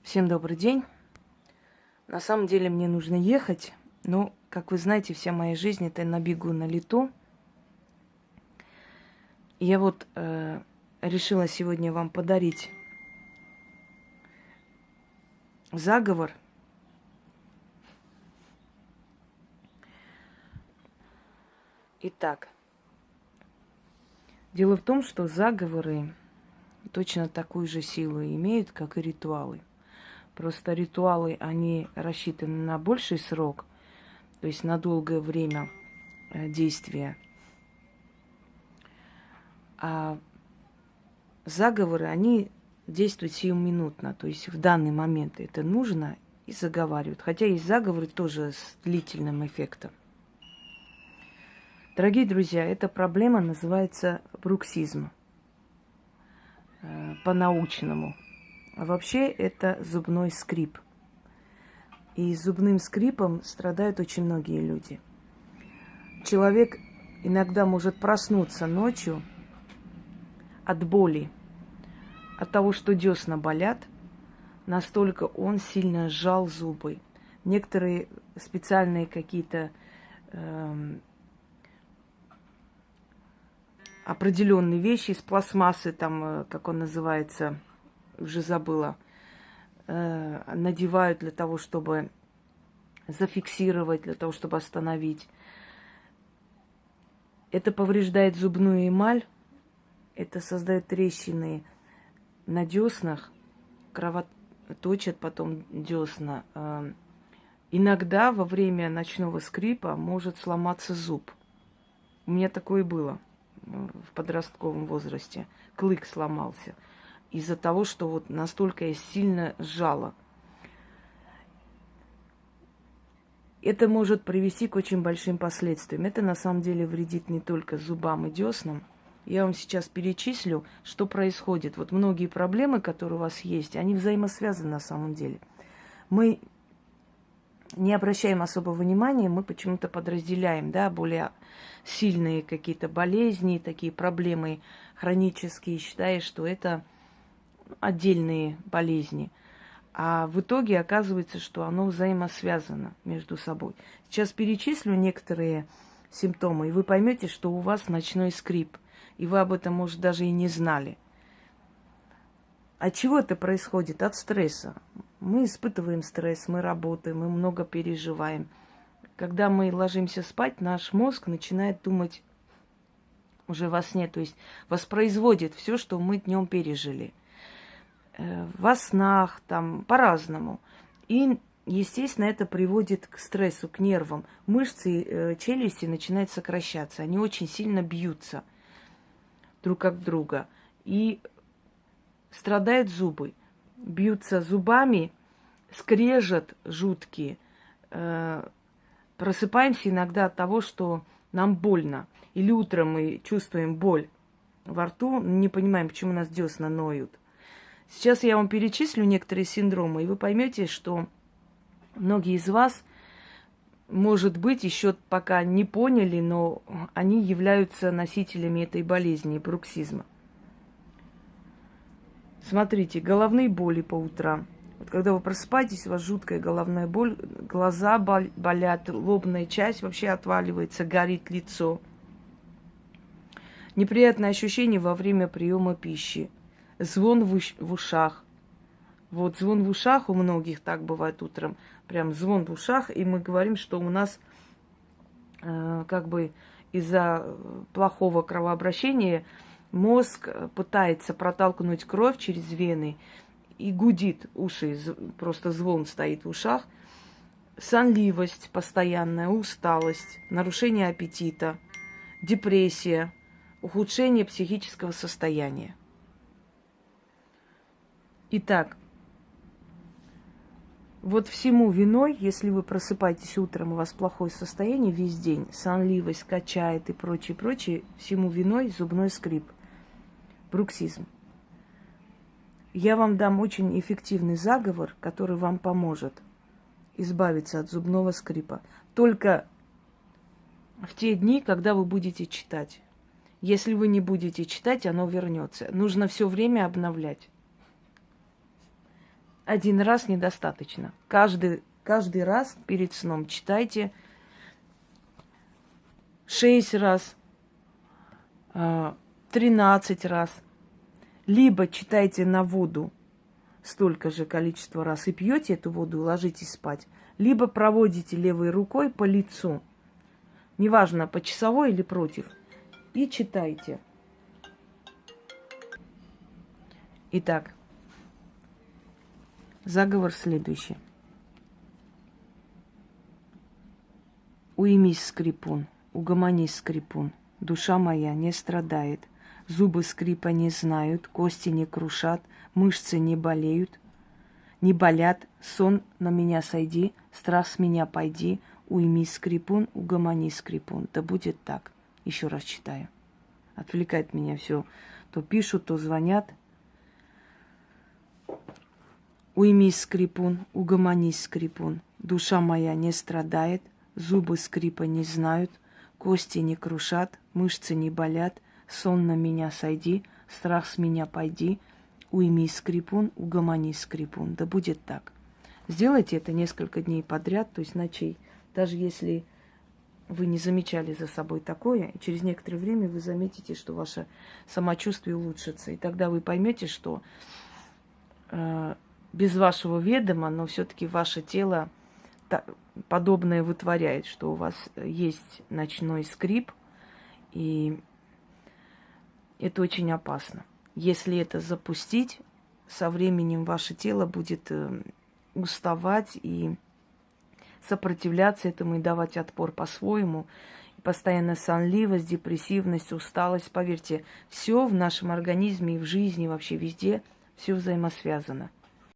Всем добрый день. На самом деле мне нужно ехать, но, как вы знаете, вся моя жизнь это на бегу, на лету. И я решила сегодня вам подарить заговор. Итак, дело в том, что заговоры точно такую же силу имеют, как и ритуалы. Просто ритуалы, они рассчитаны на больший срок, то есть на долгое время действия. А заговоры, они действуют сиюминутно, то есть в данный момент это нужно и заговаривают. Хотя есть заговоры тоже с длительным эффектом. Дорогие друзья, эта проблема называется бруксизм по-научному. А вообще это зубной скрип. И зубным скрипом страдают очень многие люди. Человек иногда может проснуться ночью от боли, от того, что десна болят, настолько он сильно сжал зубы. Некоторые специальные какие-то определенные вещи из пластмассы, там, как он называется, уже забыла, надевают для того, чтобы зафиксировать, для того, чтобы остановить. Это повреждает зубную эмаль, это создает трещины на деснах, кровоточат потом десна. Иногда во время ночного скрипа может сломаться зуб. У меня такое было в подростковом возрасте. Клык сломался из-за того, что вот настолько я сильно сжала. Это может привести к очень большим последствиям. Это на самом деле вредит не только зубам и деснам. Я вам сейчас перечислю, что происходит. Вот многие проблемы, которые у вас есть, они взаимосвязаны на самом деле. Мы не обращаем особого внимания, мы почему-то подразделяем, да, более сильные какие-то болезни, такие проблемы хронические, считая, что это отдельные болезни. А в итоге оказывается, что оно взаимосвязано между собой. Сейчас перечислю некоторые симптомы, и вы поймете, что у вас ночной скрип. И вы об этом, может, даже и не знали. От чего это происходит? От стресса. Мы испытываем стресс, мы работаем, мы много переживаем. Когда мы ложимся спать, наш мозг начинает думать уже во сне, то есть воспроизводит все, что мы днем пережили. Во снах, там, по-разному. И, естественно, это приводит к стрессу, к нервам. Мышцы челюсти начинают сокращаться. Они очень сильно бьются друг от друга. И страдают зубы. Бьются зубами, скрежет жуткие. Просыпаемся иногда от того, что нам больно. Или утром мы чувствуем боль во рту, не понимаем, почему у нас десна ноют. Сейчас я вам перечислю некоторые синдромы, и вы поймете, что многие из вас, может быть, еще пока не поняли, но они являются носителями этой болезни, бруксизма. Смотрите, головные боли по утрам. Вот когда вы просыпаетесь, у вас жуткая головная боль, глаза болят, лобная часть вообще отваливается, горит лицо. Неприятное ощущение во время приема пищи. Звон в ушах. Вот звон в ушах у многих так бывает утром. Прям звон в ушах, и мы говорим, что у нас как бы из-за плохого кровообращения мозг пытается протолкнуть кровь через вены и гудит уши, просто звон стоит в ушах. Сонливость постоянная, усталость, нарушение аппетита, депрессия, ухудшение психического состояния. Итак, вот всему виной, если вы просыпаетесь утром, у вас плохое состояние весь день, сонливость качает и прочее, прочее, всему виной зубной скрип, бруксизм. Я вам дам очень эффективный заговор, который вам поможет избавиться от зубного скрипа. Только в те дни, когда вы будете читать. Если вы не будете читать, оно вернется. Нужно все время обновлять. Один раз недостаточно. Каждый раз перед сном читайте 6 раз, 13 раз. Либо читайте на воду столько же количество раз и пьете эту воду и ложитесь спать. Либо проводите левой рукой по лицу. Неважно, по часовой или против. И читайте. Итак, заговор следующий. Уймись, скрипун, угомонись, скрипун. Душа моя не страдает. Зубы скрипа не знают, кости не крушат, мышцы не болеют, не болят. Сон на меня сойди, страх с меня пойди. Уймись, скрипун, угомонись, скрипун. Да будет так. Еще раз читаю. Отвлекает меня все. То пишут, то звонят. Уймись, скрипун, угомонись, скрипун. Душа моя не страдает, зубы скрипа не знают, кости не крушат, мышцы не болят. Сон на меня сойди, страх с меня пойди. Уймись, скрипун, угомонись, скрипун. Да будет так. Сделайте это несколько дней подряд, то есть ночей. Даже если вы не замечали за собой такое, и через некоторое время вы заметите, что ваше самочувствие улучшится. И тогда вы поймете, что без вашего ведома, но все-таки ваше тело подобное вытворяет, что у вас есть ночной скрип, и это очень опасно. Если это запустить, со временем ваше тело будет уставать и сопротивляться этому и давать отпор по-своему. Постоянная сонливость, депрессивность, усталость. Поверьте, все в нашем организме и в жизни, вообще везде, все взаимосвязано.